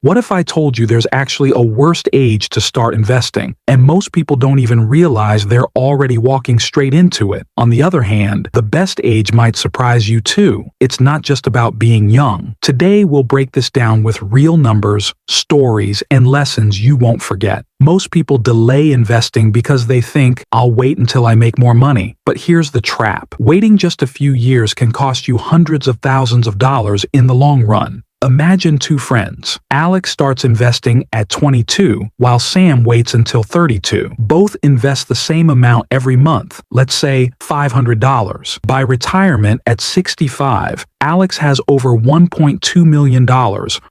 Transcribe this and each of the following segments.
What if I told you there's actually a worst age to start investing, and most people don't even realize they're already walking straight into it? On the other hand, the best age might surprise you too. It's not just about being young. Today, we'll break this down with real numbers, stories, and lessons you won't forget. Most people delay investing because they think, I'll wait until I make more money. But here's the trap. Waiting just a few years can cost you hundreds of thousands of dollars in the long run. Imagine two friends. Alex starts investing at 22, while Sam waits until 32. Both invest the same amount every month, let's say $500. By retirement at 65, Alex has over $1.2 million,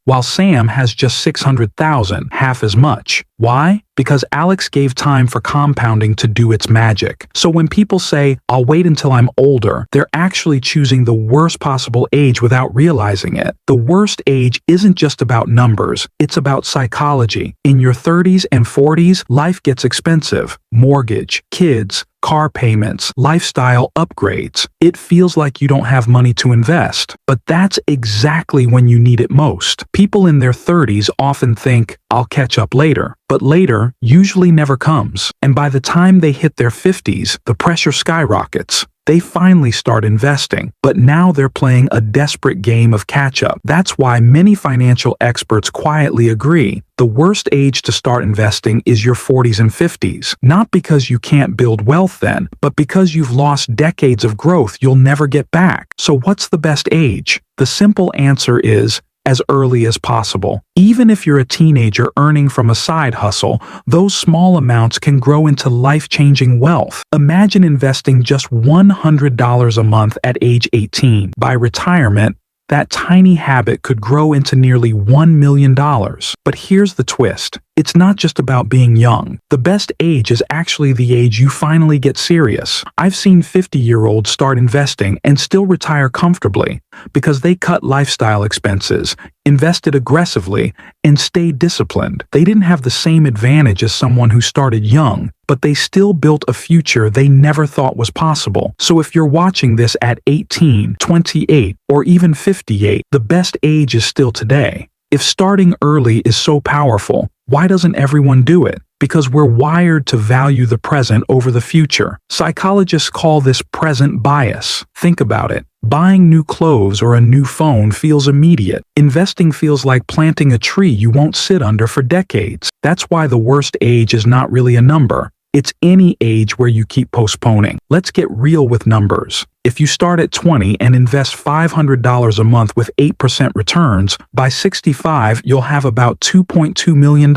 while Sam has just $600,000, half as much. Why? Because Alex gave time for compounding to do its magic. So when people say, I'll wait until I'm older, they're actually choosing the worst possible age without realizing it. The worst age isn't just about numbers, it's about psychology. In your 30s and 40s, life gets expensive. Mortgage, kids, car payments, lifestyle upgrades. It feels like you don't have money to invest, but that's exactly when you need it most. People in their 30s often think, I'll catch up later, but later usually never comes. And by the time they hit their 50s, the pressure skyrockets. They finally start investing, but now they're playing a desperate game of catch-up. That's why many financial experts quietly agree. The worst age to start investing is your 40s and 50s, not because you can't build wealth then, but because you've lost decades of growth you'll never get back. So what's the best age? The simple answer is as early as possible. Even if you're a teenager earning from a side hustle, those small amounts can grow into life-changing wealth. Imagine investing just $100 a month at age 18. By retirement, that tiny habit could grow into nearly $1 million. But here's the twist. It's not just about being young. The best age is actually the age you finally get serious. I've seen 50-year-olds start investing and still retire comfortably because they cut lifestyle expenses, invested aggressively, and stayed disciplined. They didn't have the same advantage as someone who started young, but they still built a future they never thought was possible. So if you're watching this at 18, 28, or even 58, the best age is still today. If starting early is so powerful, why doesn't everyone do it? Because we're wired to value the present over the future. Psychologists call this present bias. Think about it. Buying new clothes or a new phone feels immediate. Investing feels like planting a tree you won't sit under for decades. That's why the worst age is not really a number. It's any age where you keep postponing. Let's get real with numbers. If you start at 20 and invest $500 a month with 8% returns, by 65 you'll have about $2.2 million.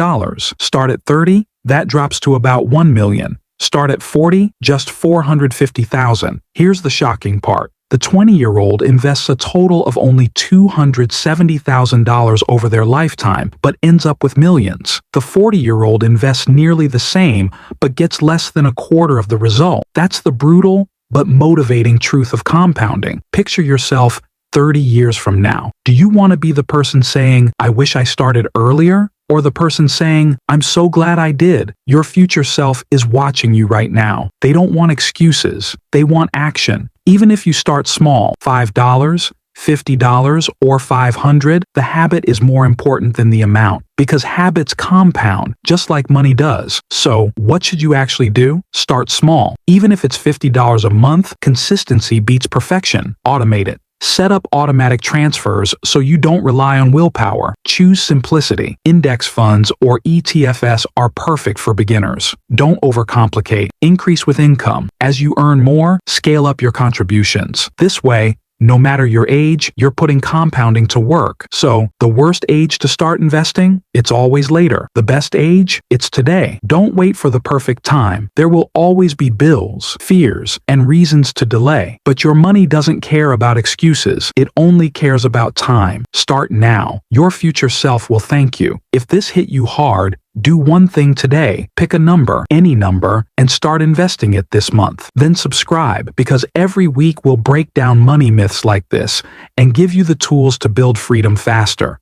Start at 30, that drops to about $1 million. Start at 40, just $450,000. Here's the shocking part. The 20-year-old invests a total of only $270,000 over their lifetime, but ends up with millions. The 40-year-old invests nearly the same, but gets less than a quarter of the result. That's the brutal but motivating truth of compounding. Picture yourself 30 years from now. Do you want to be the person saying, I wish I started earlier? Or the person saying, I'm so glad I did? Your future self is watching you right now. They don't want excuses. They want action. Even if you start small, $5, $50, or $500, the habit is more important than the amount, because habits compound just like money does. So, what should you actually do? Start small. Even if it's $50 a month, consistency beats perfection. Automate it. Set up automatic transfers so you don't rely on willpower. Choose simplicity. Index funds or ETFs are perfect for beginners. Don't overcomplicate. Increase with income. As you earn more, scale up your contributions. This way, no matter your age, you're putting compounding to work. So, the worst age to start investing? It's always later. The best age? It's today. Don't wait for the perfect time. There will always be bills, fears, and reasons to delay. But your money doesn't care about excuses. It only cares about time. Start now. Your future self will thank you. If this hit you hard, do one thing today. Pick a number, any number, and start investing it this month. Then subscribe, because every week we'll break down money myths like this and give you the tools to build freedom faster.